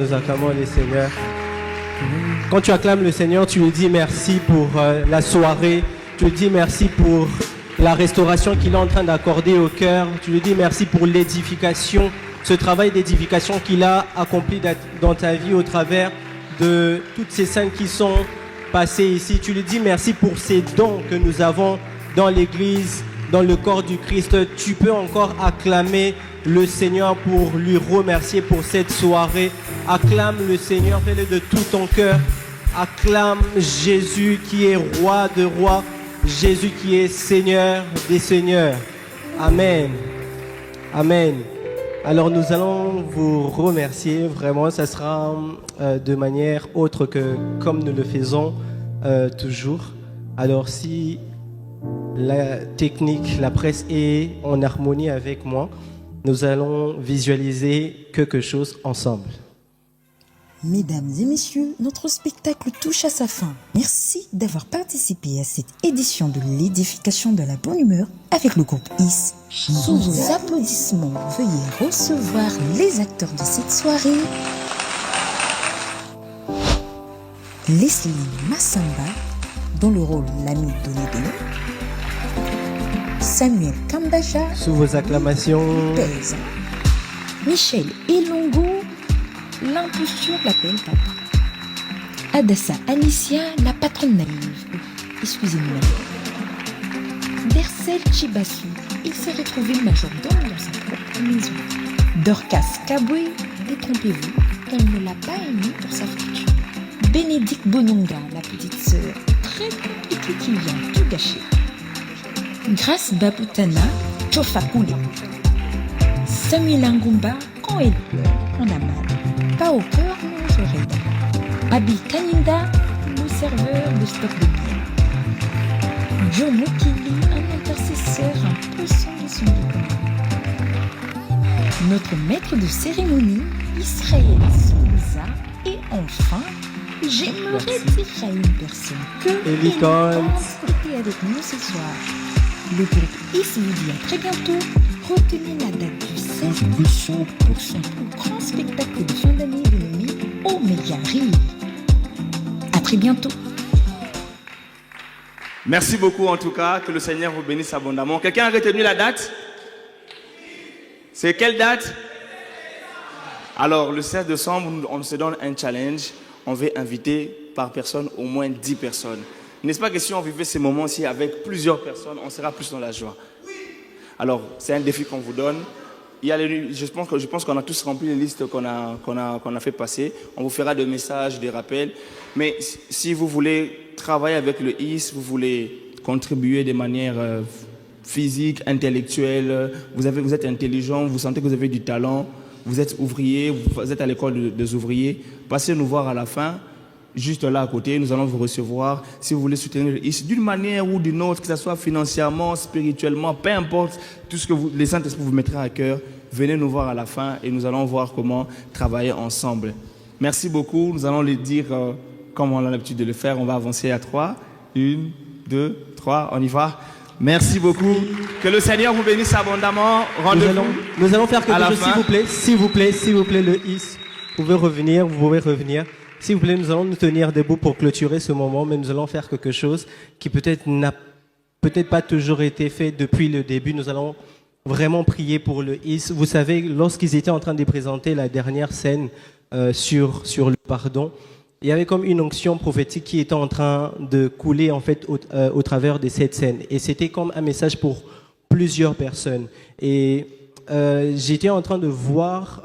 Nous acclamons le Seigneur. Quand tu acclames le Seigneur, tu lui dis merci pour la soirée. Tu lui dis merci pour la restauration qu'il est en train d'accorder au cœur. Tu lui dis merci pour l'édification, ce travail d'édification qu'il a accompli dans ta vie au travers de toutes ces scènes qui sont passées ici. Tu lui dis merci pour ces dons que nous avons dans l'Église, dans le corps du Christ. Tu peux encore acclamer le Seigneur pour lui remercier pour cette soirée. Acclame le Seigneur, fais-le de tout ton cœur. Acclame Jésus qui est roi de rois, Jésus qui est Seigneur des seigneurs. Amen. Amen. Alors nous allons vous remercier, vraiment, ça sera de manière autre que comme nous le faisons toujours. Alors si la technique, la presse est en harmonie avec moi, nous allons visualiser quelque chose ensemble. Mesdames et messieurs, notre spectacle touche à sa fin. Merci d'avoir participé à cette édition de l'édification de la bonne humeur avec le groupe IS. Sous vos applaudissements, veuillez recevoir les acteurs de cette soirée. Leslie Massamba, dans le rôle l'ami Donédé. Samuel Kambaja, sous vos acclamations. Pèse. Michel Elongo, l'imposture l'appelle papa. Adassa Anicia, la patronne naïve. Excusez-moi. Bercel Chibasu, il s'est retrouvé majordome dans sa propre maison. Dorcas Kabwe, détrompez-vous, elle ne l'a pas aimé pour sa fortune. Bénédicte Bononga, la petite sœur, très compliquée qui vient tout gâcher. Grâce Babutana, Chofa Koulé. Samuel Angumba, quand elle pleure, on a mal. Pas au cœur, non, je rêve. Abi Kaninda, le serveur de stock de biens. John Mokili, un intercesseur un peu sans son notre maître de cérémonie, Israël Souza. Et enfin, j'aimerais dire à une personne que Elikant était avec nous ce soir. Le groupe IS vous dit à très bientôt. Retenez la date du 16 décembre pour son plus grand spectacle de fin d'année dénommé Omega Rire. À très bientôt. Merci beaucoup en tout cas, que le Seigneur vous bénisse abondamment. Quelqu'un a retenu la date? C'est quelle date? Alors le 16 décembre, on se donne un challenge. On veut inviter par personne au moins 10 personnes. N'est-ce pas que si on vivait ces moments-ci avec plusieurs personnes, on sera plus dans la joie? Alors, c'est un défi qu'on vous donne. Je pense qu'on a tous rempli les listes qu'on a fait passer. On vous fera des messages, des rappels. Mais si vous voulez travailler avec le IS, vous voulez contribuer de manière physique, intellectuelle, vous êtes intelligent, vous sentez que vous avez du talent, vous êtes ouvrier, vous êtes à l'école des ouvriers, passez nous voir à la fin. Juste là à côté, nous allons vous recevoir. Si vous voulez soutenir le IS d'une manière ou d'une autre, que ce soit financièrement, spirituellement, peu importe, tout ce que les Saint-Esprit vous mettra à cœur, venez nous voir à la fin et nous allons voir comment travailler ensemble. Merci beaucoup. Nous allons le dire comme on a l'habitude de le faire. On va avancer à 3. 1, 2, 3, on y va. Merci beaucoup. Que le Seigneur vous bénisse abondamment. Nous allons faire quelque chose, s'il vous plaît, le IS. Vous pouvez revenir. S'il vous plaît, nous allons nous tenir debout pour clôturer ce moment, mais nous allons faire quelque chose qui peut-être n'a pas toujours été fait depuis le début. Nous allons vraiment prier pour le IS. Vous savez, lorsqu'ils étaient en train de présenter la dernière scène sur le pardon, il y avait comme une onction prophétique qui était en train de couler en fait au travers de cette scène. Et c'était comme un message pour plusieurs personnes. Et j'étais en train de voir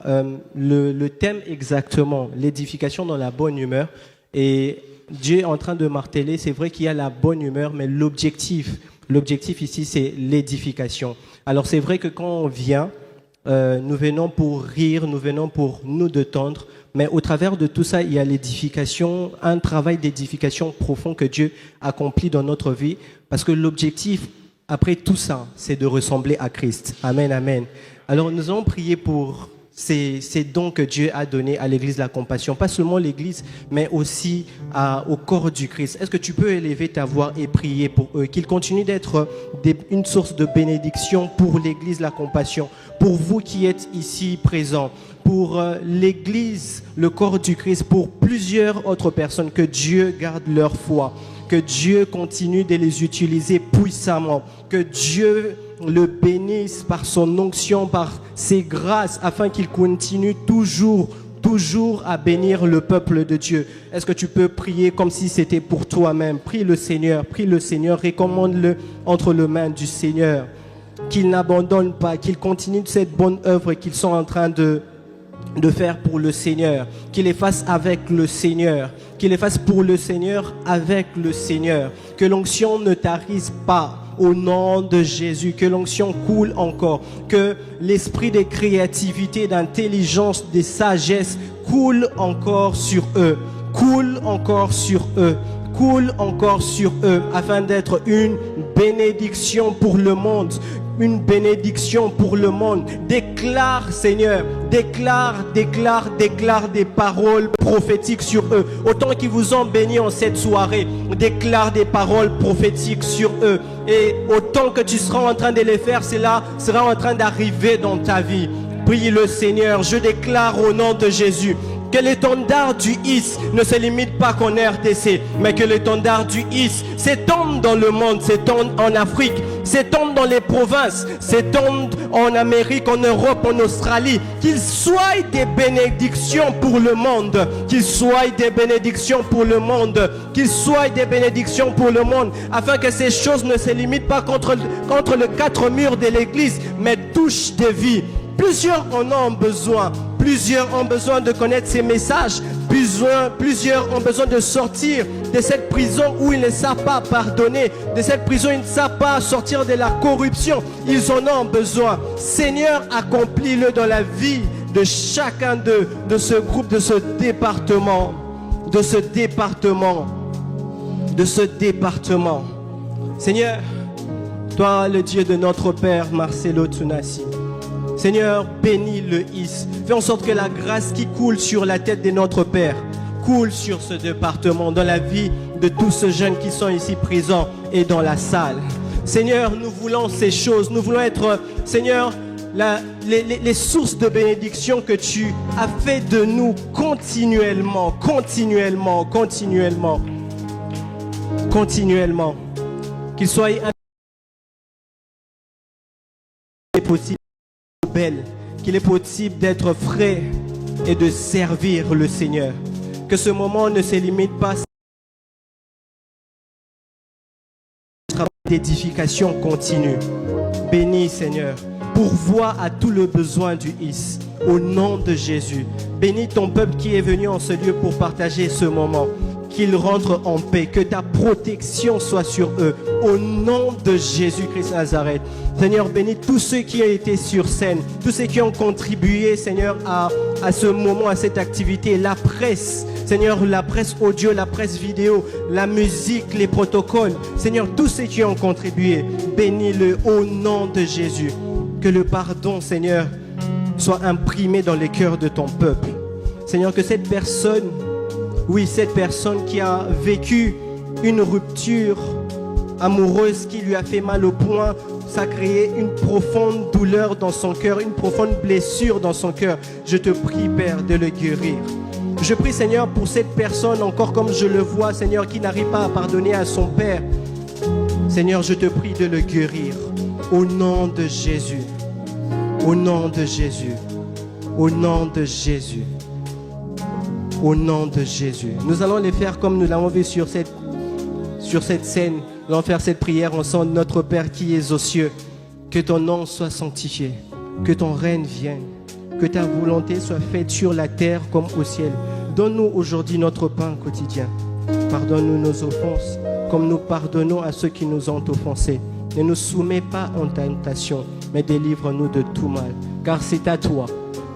le thème exactement, l'édification dans la bonne humeur. Et Dieu est en train de marteler, c'est vrai qu'il y a la bonne humeur, mais l'objectif ici, c'est l'édification. Alors c'est vrai que quand on vient, nous venons pour rire, nous venons pour nous détendre, mais au travers de tout ça, il y a l'édification, un travail d'édification profond que Dieu accomplit dans notre vie, parce que l'objectif, après tout ça, c'est de ressembler à Christ. Amen, amen. Alors nous allons prier pour ces dons que Dieu a donnés à l'Église de la Compassion, pas seulement l'Église, mais aussi au corps du Christ. Est-ce que tu peux élever ta voix et prier pour eux, qu'ils continuent d'être une source de bénédiction pour l'Église de la Compassion, pour vous qui êtes ici présents, pour l'Église, le corps du Christ, pour plusieurs autres personnes, que Dieu garde leur foi, que Dieu continue de les utiliser puissamment, que Dieu le bénisse par son onction, par ses grâces, afin qu'il continue toujours à bénir le peuple de Dieu. Est-ce que tu peux prier comme si c'était pour toi-même? Prie le Seigneur, recommande-le entre les mains du Seigneur, qu'il n'abandonne pas, qu'il continue cette bonne œuvre qu'ils sont en train de faire pour le Seigneur, qu'il les fasse avec le Seigneur, qu'il les fasse pour le Seigneur, avec le Seigneur, que l'onction ne tarisse pas au nom de Jésus, que l'onction coule encore, que l'esprit de créativité, d'intelligence, de sagesse coule encore sur eux, coule encore sur eux, afin d'être une bénédiction pour le monde. Une bénédiction pour le monde. Déclare, Seigneur, déclare des paroles prophétiques sur eux. Autant qu'ils vous ont bénis en cette soirée, déclare des paroles prophétiques sur eux. Et autant que tu seras en train de les faire, cela sera en train d'arriver dans ta vie. Prie le Seigneur. Je déclare au nom de Jésus que l'étendard du IS ne se limite pas qu'en RDC, mais que l'étendard du IS s'étende dans le monde, s'étende en Afrique, s'étende dans les provinces, s'étende en Amérique, en Europe, en Australie, qu'il soit des bénédictions pour le monde, qu'il soit des bénédictions pour le monde, qu'il soit des bénédictions pour le monde, afin que ces choses ne se limitent pas contre les quatre murs de l'église, mais touchent des vies. Plusieurs en ont besoin. Plusieurs ont besoin de connaître ces messages. Plusieurs ont besoin de sortir de cette prison où ils ne savent pas pardonner, de cette prison où ils ne savent pas sortir de la corruption. Ils en ont besoin. Seigneur, accomplis-le dans la vie de chacun d'eux, de ce groupe, de ce département. Seigneur, toi, le Dieu de notre Père, Marcelo Tunasi. Seigneur, bénis le IS. Fais en sorte que la grâce qui coule sur la tête de notre Père coule sur ce département, dans la vie de tous ces jeunes qui sont ici présents et dans la salle. Seigneur, nous voulons ces choses. Nous voulons être, Seigneur, les sources de bénédiction que tu as fait de nous continuellement. Qu'il soit possible, qu'il est possible d'être frais et de servir le Seigneur. Que ce moment ne se limite pas à d'édification continue. Bénis, Seigneur. Pourvois à tout le besoin du IS. Au nom de Jésus. Bénis ton peuple qui est venu en ce lieu pour partager ce moment. Qu'ils rentrent en paix, que ta protection soit sur eux, au nom de Jésus-Christ Nazareth. Seigneur, bénis tous ceux qui ont été sur scène, tous ceux qui ont contribué, Seigneur, à ce moment, à cette activité, la presse, Seigneur, la presse audio, la presse vidéo, la musique, les protocoles, Seigneur, tous ceux qui ont contribué, bénis-le au nom de Jésus. Que le pardon, Seigneur, soit imprimé dans les cœurs de ton peuple. Seigneur, que cette personne qui a vécu une rupture amoureuse qui lui a fait mal au poing, ça a créé une profonde douleur dans son cœur, une profonde blessure dans son cœur. Je te prie, Père, de le guérir. Je prie, Seigneur, pour cette personne, encore comme je le vois, Seigneur, qui n'arrive pas à pardonner à son Père. Seigneur, je te prie de le guérir. Au nom de Jésus. Au nom de Jésus. Au nom de Jésus. Au nom de Jésus. Nous allons les faire comme nous l'avons vu sur cette scène. Nous allons faire cette prière ensemble. Notre Père qui es aux cieux, que ton nom soit sanctifié, que ton règne vienne, que ta volonté soit faite sur la terre comme au ciel. Donne-nous aujourd'hui notre pain quotidien. Pardonne-nous nos offenses, comme nous pardonnons à ceux qui nous ont offensés. Ne nous soumets pas en tentation, mais délivre-nous de tout mal. Car c'est à toi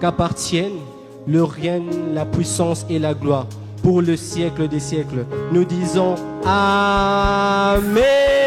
qu'appartiennent le règne, la puissance et la gloire pour le siècle des siècles. Nous disons Amen.